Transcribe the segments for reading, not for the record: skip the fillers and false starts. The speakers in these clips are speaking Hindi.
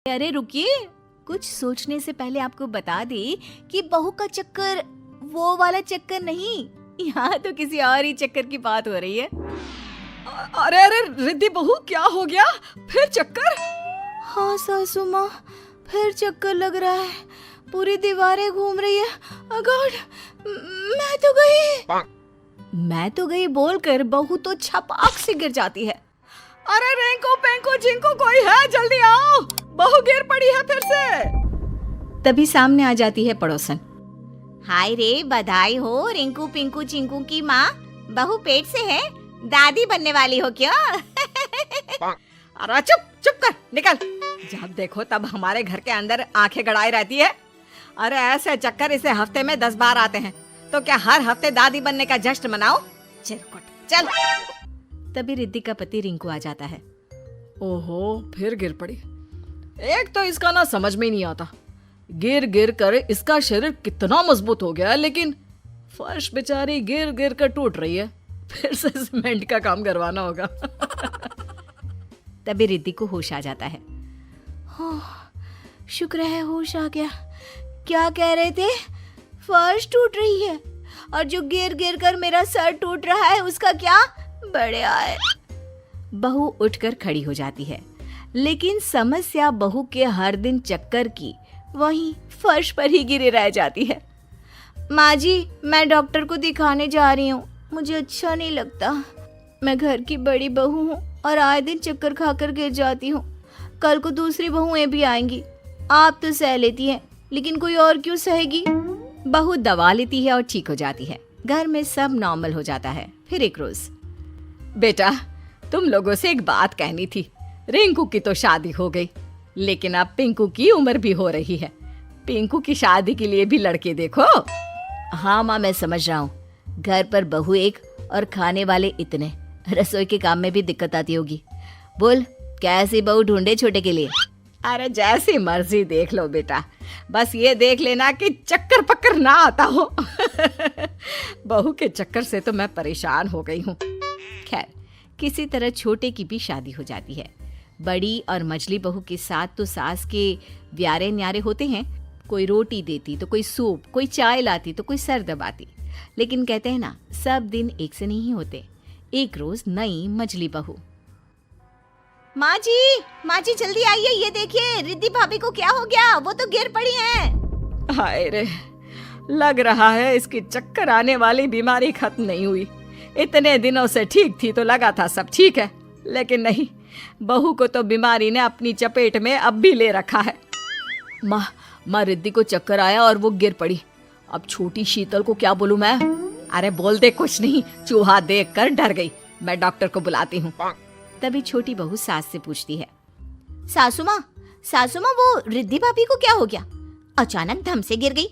अरे रुकिए, कुछ सोचने से पहले आपको बता दे कि बहू का चक्कर वो वाला चक्कर नहीं, यहाँ तो किसी और ही चक्कर की बात हो रही है। अरे अरे रिद्धि बहू, क्या हो गया? फिर चक्कर? हाँ सासू माँ, फिर चक्कर लग रहा है, पूरी दीवारें घूम रही है। गॉड, मैं तो गई बोलकर बहू तो छपाक से गिर जाती है। अरे रेंको पेंको जिंको कोई है, जल्दी आओ, बहू गिर पड़ी है फिर से। तभी सामने आ जाती है पड़ोसन। हाय रे, बधाई हो रिंकू पिंकू चिंकू की माँ, बहू पेट से है, दादी बनने वाली हो क्या? अरे चुप चुप कर, निकल। जब देखो तब हमारे घर के अंदर आंखें गड़ाई रहती है। अरे ऐसे चक्कर इसे हफ्ते में 10 बार आते हैं, तो क्या हर हफ्ते दादी बनने का जश्न मनाओ? चिरकुट चल। तभी रिद्धि का पति रिंकू आ जाता है। ओहो, फिर गिर पड़ी। एक तो इसका ना समझ में नहीं आता, गिर गिर कर इसका शरीर कितना मजबूत हो गया है, लेकिन फर्श बेचारी गिर गिर कर टूट रही है। फिर से सीमेंट का काम करवाना होगा। तभी रिद्धि को होश आ जाता है। शुक्र है होश आ गया। क्या कह रहे थे? फर्श टूट रही है और जो गिर गिर कर मेरा सर टूट रहा है उसका क्या? बड़े आए। बहू उठकर खड़ी हो जाती है, लेकिन समस्या बहू के हर दिन चक्कर की वहीं फर्श पर ही गिरी रह जाती है। माँ जी, मैं डॉक्टर को दिखाने जा रही हूँ, मुझे अच्छा नहीं लगता। मैं घर की बड़ी बहू हूँ और आए दिन चक्कर खाकर गिर जाती हूँ। कल को दूसरी बहुएं भी आएंगी, आप तो सह लेती हैं, लेकिन कोई और क्यों सहेगी? बहू दवा लेती है और ठीक हो जाती है। घर में सब नॉर्मल हो जाता है। फिर एक रोज, बेटा, तुम लोगों से एक बात कहनी थी। रिंकू की तो शादी हो गई, लेकिन अब पिंकू की उम्र भी हो रही है। पिंकू की शादी के लिए भी लड़के देखो। हाँ माँ, मैं समझ रहा हूँ, घर पर बहू एक और खाने वाले इतने, रसोई के काम में भी दिक्कत आती होगी। बोल, कैसी बहू ढूंढे छोटे के लिए? अरे जैसी मर्जी देख लो बेटा, बस ये देख लेना कि चक्कर पक्कर ना आता हो। बहू के चक्कर से तो मैं परेशान हो गई हूँ। खैर, किसी तरह छोटे की भी शादी हो जाती है। बड़ी और मझली बहू के साथ तो सास के व्यारे न्यारे होते हैं, कोई रोटी देती तो कोई सूप, कोई चाय लाती तो कोई सर दबाती। लेकिन कहते हैं ना, सब दिन एक से नहीं होते। एक रोज नई मझली बहू, माँ जी जल्दी आइए, ये देखिए रिद्धि भाभी को क्या हो गया, वो तो गिर पड़ी हैं। हाय रे, लग रहा है इसकी चक्कर आने वाली बीमारी खत्म नहीं हुई। इतने दिनों से ठीक थी तो लगा था सब ठीक है, लेकिन नहीं, बहू को तो बीमारी ने अपनी चपेट में अब भी ले रखा है। माँ रिद्धि को चक्कर आया और वो गिर पड़ी। अब छोटी शीतल को क्या बोलूं मैं? अरे बोल दे कुछ नहीं, चूहा देख कर डर गई, मैं डॉक्टर को बुलाती हूँ। तभी छोटी बहू सास से पूछती है, सासू माँ वो रिद्धि भाभी को क्या हो गया? अचानक धम से गिर गई।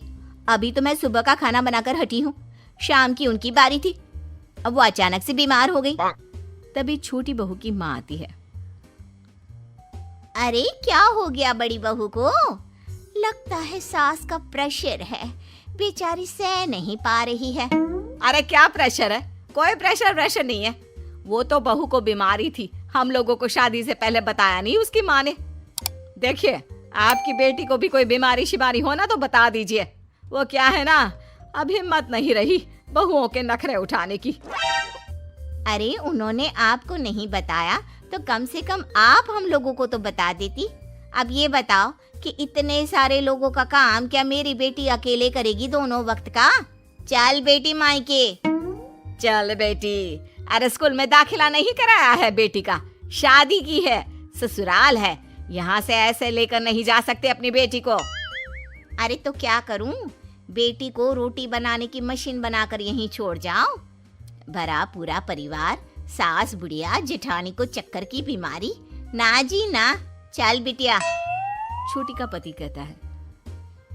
अभी तो मैं सुबह का खाना बनाकर हटी हूँ, शाम की उनकी बारी थी, अब वो अचानक से बीमार हो गई। तभी छोटी बहू की माँ आती है। अरे क्या हो गया बड़ी बहू को? लगता है सास का प्रेशर है, बेचारी सह नहीं पा रही है। अरे क्या प्रेशर है? कोई प्रेशर नहीं है। वो तो बहू को बीमारी थी, हम लोगों को शादी से पहले बताया नहीं उसकी माँ ने। देखिए, आपकी बेटी को भी कोई बीमारी शिमारी हो ना तो बता दीजिए। वो क्या है ना, अब हिम्मत नहीं रही बहुओं के नखरे उठाने की। अरे उन्होंने आपको नहीं बताया तो कम से कम आप हम लोगों को तो बता देती। अब ये बताओ कि इतने सारे लोगों का काम क्या मेरी बेटी अकेले करेगी दोनों वक्त का? चल बेटी मायके। चल बेटी, अरे स्कूल में दाखिला नहीं कराया है बेटी का, शादी की है, ससुराल है, यहाँ से ऐसे लेकर नहीं जा सकते अपनी बेटी को। अरे तो क्या करूं, बेटी को रोटी बनाने की मशीन बनाकर यहीं छोड़ जाऊं? भरा पूरा परिवार, सास बुढ़िया जेठानी को चक्कर की बीमारी, ना जी ना। चल बिटिया। छोटी का पति कहता है,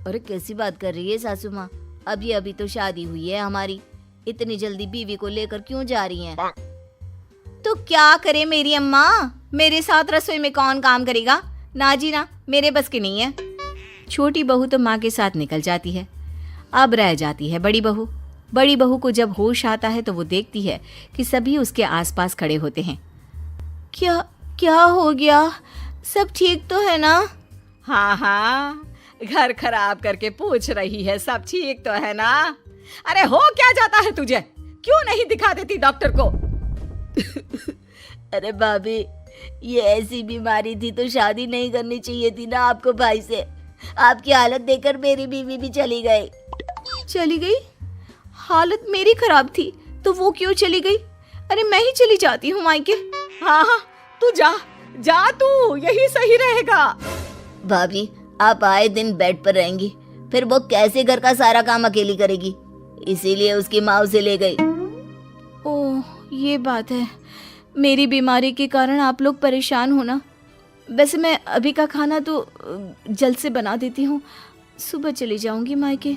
अरे कैसी बात कर रही है सासू माँ, अभी तो शादी हुई है हमारी, इतनी जल्दी बीवी को लेकर क्यों जा रही हैं? तो क्या करे मेरी अम्मा, मेरे साथ रसोई में कौन काम करेगा? ना जी ना, मेरे बस की नहीं है। छोटी बहू तो माँ के साथ निकल जाती है। अब रह जाती है बड़ी बहू। बड़ी बहू को जब होश आता है तो वो देखती है कि सभी उसके आसपास खड़े होते हैं। क्या हो गया? सब ठीक तो है ना? हाँ हाँ, घर खराब करके पूछ रही है सब ठीक तो है ना? अरे हो क्या जाता है तुझे? क्यों नहीं दिखा देती डॉक्टर को? अरे भाभी, ये ऐसी बीमारी थी तो शादी नहीं करनी चाहिए थी ना आपको भाई से। आपकी हालत देखकर मेरी बीवी भी चली गई। चली गई? हालत मेरी खराब थी तो वो क्यों चली गई? अरे मैं ही चली जाती हूँ मायके। हाँ हाँ, तू जा जा, तू यही सही रहेगा। भाभी, आप आए दिन बेड पर रहेंगी, फिर वो कैसे घर का सारा काम अकेली करेगी? इसीलिए उसकी माँ उसे ले गई। ओह, ये बात है। मेरी बीमारी के कारण आप लोग परेशान हो ना। वैसे मैं अभी का खाना तो जल्द से बना देती हूँ, सुबह चली जाऊंगी मायके।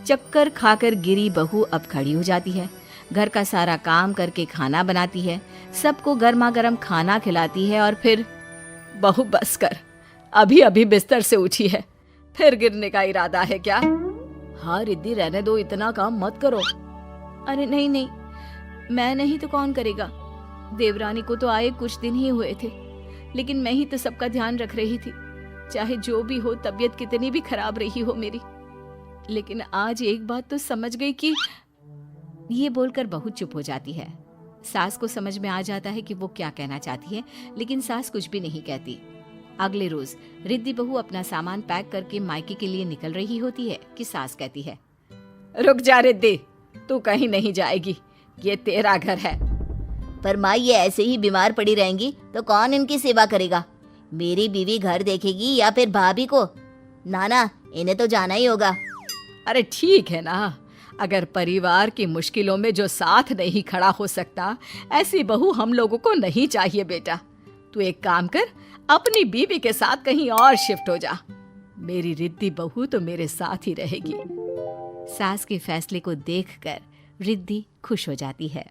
चक्कर खाकर गिरी बहू अब खड़ी हो जाती है, घर का सारा काम करके खाना बनाती है, सबको गर्मा गर्म खाना खिलाती है और फिर बहू बस कर, अभी अभी बिस्तर से उठी है, फिर गिरने का इरादा है क्या? हाँ रिद्धि, रहने दो, इतना काम मत करो। अरे नहीं नहीं, मैं नहीं तो कौन करेगा? देवरानी को तो आए कुछ दिन ही हुए थे, लेकिन मैं ही तो सबका ध्यान रख रही थी। चाहे जो भी हो, तबीयत कितनी भी खराब रही हो मेरी, लेकिन आज एक बात तो समझ गई कि ये बोलकर बहू चुप हो जाती है। सास को समझ में आ जाता है कि वो क्या कहना चाहती है, लेकिन सास कुछ भी नहीं कहती। अगले रोज रिद्धि बहू अपना सामान पैक करके मायके के लिए निकल रही होती है कि सास कहती है, रुक जा रिद्धि, तू कहीं नहीं जाएगी, ये तेरा घर है। पर माँ, ये ऐसे ही बीमार पड़ी रहेंगी तो कौन इनकी सेवा करेगा? मेरी बीवी घर देखेगी या फिर भाभी को? नाना, इन्हें तो जाना ही होगा। अरे ठीक है ना, अगर परिवार की मुश्किलों में जो साथ नहीं खड़ा हो सकता, ऐसी बहू हम लोगों को नहीं चाहिए बेटा। तू एक काम कर, अपनी बीवी के साथ कहीं और शिफ्ट हो जा। मेरी रिद्धि बहू तो मेरे साथ ही रहेगी। सास के फैसले को देखकर रिद्धि खुश हो जाती है।